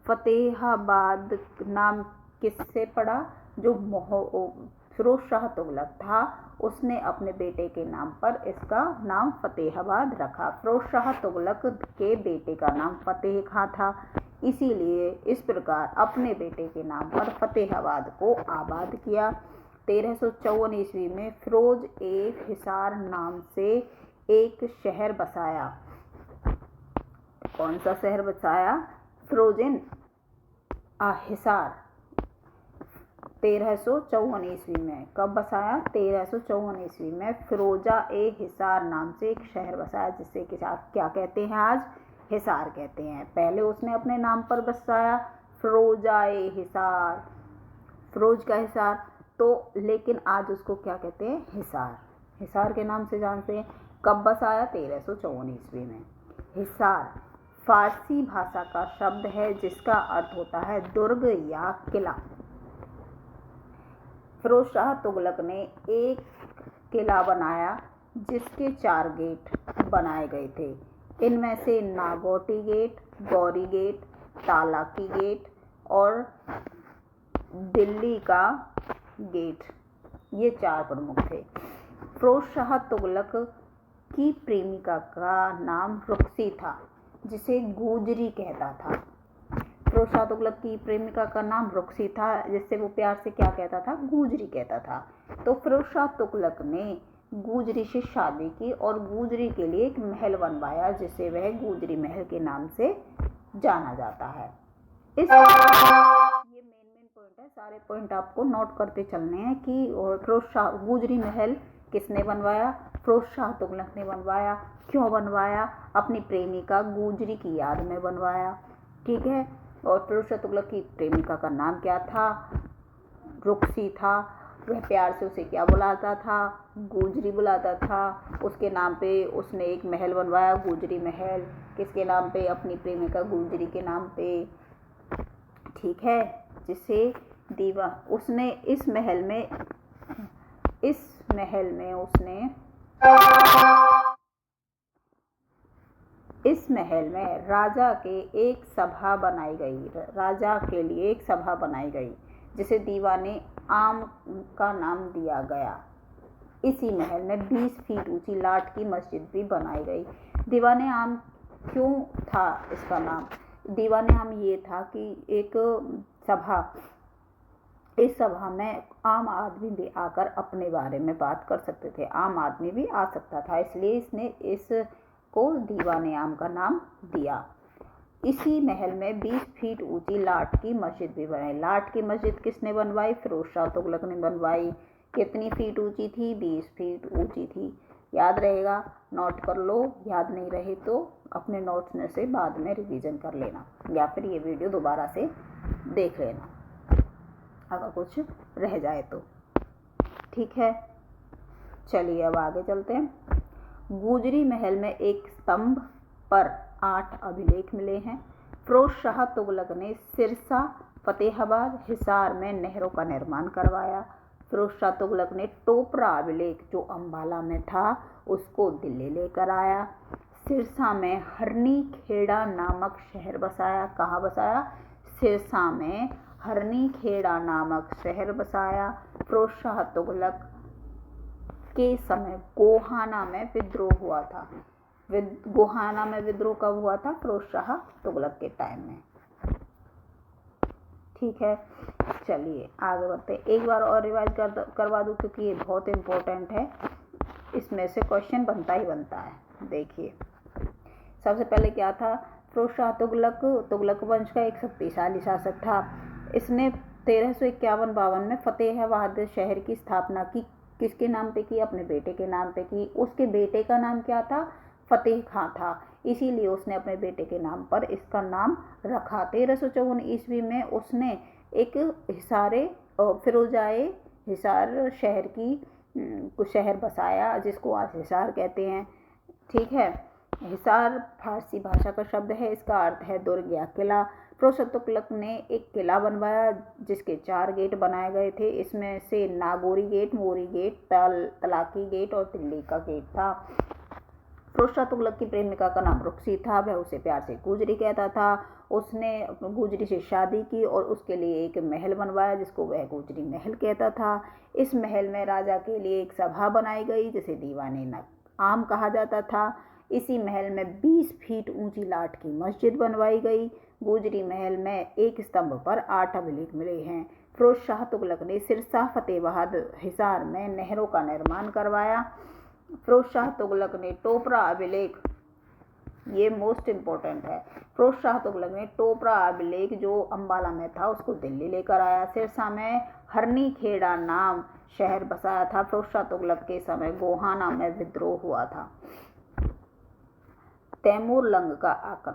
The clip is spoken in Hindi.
फतेहाबाद नाम किससे पड़ा? जो फिरोज शाह तुगलक था उसने अपने बेटे के नाम पर इसका नाम फतेहाबाद रखा। फिरोज शाह तुगलक के बेटे का नाम फतेह खां था, इसीलिए इस प्रकार अपने बेटे के नाम पर फतेहाबाद को आबाद किया। 1354 ईस्वी में फिरोज हिसार नाम से एक शहर बसाया। कौन सा शहर बसाया? फिरोज हिसार 1354 ईस्वी में। कब बसाया? 1354 ईस्वी में फिरोजा हिसार नाम से एक शहर बसाया, जिसे क्या कहते हैं आज? हिसार कहते हैं। पहले उसने अपने नाम पर बसाया फिरोजा हिसार, फिरोज का हिसार, तो लेकिन आज उसको क्या कहते हैं? हिसार, हिसार के नाम से जानते हैं। कब बसाया? 1354 ईस्वी में। हिसार फारसी भाषा का शब्द है जिसका अर्थ होता है दुर्ग या किला। फिरोज शाह तुगलक ने एक किला बनाया जिसके 4 गेट बनाए गए थे। इनमें से नागौटी गेट, गौरी गेट, तालाकी गेट और दिल्ली का गेट, ये 4 प्रमुख थे। फिरोज शाह तुगलक की प्रेमिका का नाम रुखसी था, जिसे गुजरी कहता था। फिरोज शाह तुगलक की प्रेमिका का नाम रुखसी था, जिससे वो प्यार से क्या कहता था? गुजरी कहता था। तो फिरोज शाह तुगलक ने गुजरी से शादी की और गुजरी के लिए एक महल बनवाया, जिसे वह गुजरी महल के नाम से जाना जाता है। ये मेन पॉइंट है, सारे पॉइंट आपको नोट करते चलने हैं कि फिरोज शाह गुजरी महल किसने बनवाया? फिरोज शाह तुगलक ने बनवाया। क्यों बनवाया? अपनी प्रेमिका गुजरी की याद में बनवाया। ठीक है। और फिरोज शाह तुगलक की प्रेमिका का नाम क्या था? रुखसी था। वह प्यार से उसे क्या बुलाता था? गुजरी बुलाता था। उसके नाम पे उसने एक महल बनवाया, गुजरी महल। किसके नाम पे? अपनी प्रेमिका गुजरी के नाम पे। ठीक है। जिसे उसने इस महल में राजा के एक सभा बनाई गई, राजा के लिए एक सभा बनाई गई, जिसे दीवाने आम का नाम दिया गया। इसी महल में 20 फीट ऊंची लाठ की मस्जिद भी बनाई गई। दीवाने आम क्यों था इसका नाम? दीवाने आम ये था कि इस सभा में आम आदमी भी आकर अपने बारे में बात कर सकते थे, आम आदमी भी आ सकता था, इसलिए इसने इसको दीवाने आम का नाम दिया। इसी महल में 20 फीट ऊंची लाठ की मस्जिद भी बनाई। लाठ की मस्जिद किसने बनवाई? फिरोज शाह तुगलक ने बनवाई। कितनी फीट ऊंची थी? 20 फीट ऊंची थी। याद रहेगा, नोट कर लो। याद नहीं रहे तो अपने नोट्स में से बाद में रिवीजन कर लेना, या फिर ये वीडियो दोबारा से देख लेना अगर कुछ रह जाए तो। ठीक है, चलिए अब आगे चलते हैं। गुजरी महल में एक स्तंभ पर 8 अभिलेख मिले हैं। फिरोज शाह तुगलक ने सिरसा, फतेहाबाद, हिसार में नहरों का निर्माण करवाया। फिरोज शाह तुगलक ने टोपरा अभिलेख, जो अंबाला में था, उसको दिल्ली लेकर आया। सिरसा में हरनी खेड़ा नामक शहर बसाया। कहाँ बसाया? सिरसा में हरनी खेड़ा नामक शहर बसाया। फिरोज शाह तुगलक के समय गोहाना में विद्रोह हुआ था। गोहाना में विद्रोह कब हुआ था? फिरोज शाह तुगलक के टाइम में। ठीक है, चलिए आगे बढ़ते। एक बार और रिवाइज करवा दूं, क्योंकि ये बहुत इम्पोर्टेंट है, इसमें से क्वेश्चन बनता ही बनता है। देखिए, सबसे पहले क्या था? फिरोज शाह तुगलक वंश का एक शक्तिशाली शासक था। इसने 1351-52 में फतेहाबाद शहर की स्थापना की। किसके नाम पे की? अपने बेटे के नाम पे की। उसके बेटे का नाम क्या था? फतेह खां था, इसीलिए उसने अपने बेटे के नाम पर इसका नाम रखा। 1354 ईस्वी में उसने एक फिरोजाए हिसार शहर बसाया, जिसको आज हिसार कहते हैं। ठीक है। हिसार फारसी भाषा का शब्द है, इसका अर्थ है दुर्ग या किला। फिरोज शाह तुगलक ने एक किला बनवाया जिसके 4 गेट बनाए गए थे। इसमें से नागौरी गेट, मोरी गेट, तलाकी गेट और दिल्ली का गेट था। फिरोज शाह तुगलक की प्रेमिका का नाम रुखसी था। वह उसे प्यार से गुजरी कहता था। उसने गुजरी से शादी की और उसके लिए एक महल बनवाया जिसको वह गुजरी महल कहता था। इस महल में राजा के लिए एक सभा बनाई गई जिसे दीवाने आम कहा जाता था। इसी महल में 20 फीट ऊंची लाठ की मस्जिद बनवाई गई। गुजरी महल में एक स्तंभ पर 8 अभिलेख मिले हैं। फिरोज शाह तुगलक ने सिरसा, फतेहाबाद, हिसार में नहरों का निर्माण करवाया। फिरोज शाह तुगलक ने टोपरा अभिलेख, ये मोस्ट इम्पोर्टेंट है, फिरोज शाह तुगलक ने टोपरा अभिलेख जो अंबाला में था उसको दिल्ली लेकर आया। सिरसा में हरनी खेड़ा नाम शहर बसाया था। फिरोज शाह तुगलक के समय गोहाना में विद्रोह हुआ था। तैमूर लंग का आक्रमण।